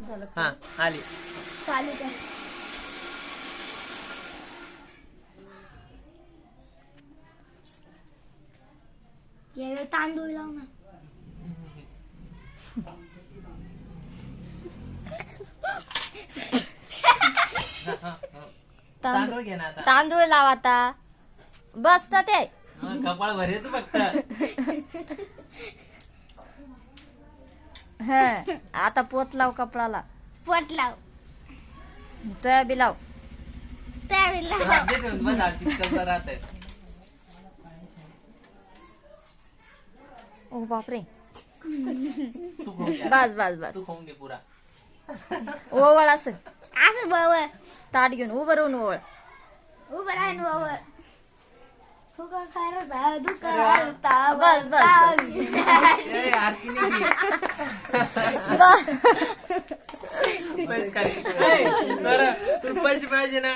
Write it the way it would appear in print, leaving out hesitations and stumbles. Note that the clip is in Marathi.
हा आली चालू द्या. हे तांदूळ लाव ना. तांदूळ घे ना आता. तांदूळ लाव आता. बस ना ते. कपाळ भरेच फक्त. हा आता पोत लाव कपडाला. पोट लाव. तया बी लाव. त्यावेळी लाव. राज्य ठेवून बस आरतीत कसं राहतंय. ओ बापरे. तू खाऊन घे. बस बस बस. तू खाऊन घे पुरा. ओवळ असं असं बवळ. ताट घेऊन उभं राहून ओवळ. उभं राह ना बवळ. फुगा खायला दुखा बस बस ए, आरती नाही घे. बस. पैसे काढ. ए, सर तुला पैसे पाहिजे ना.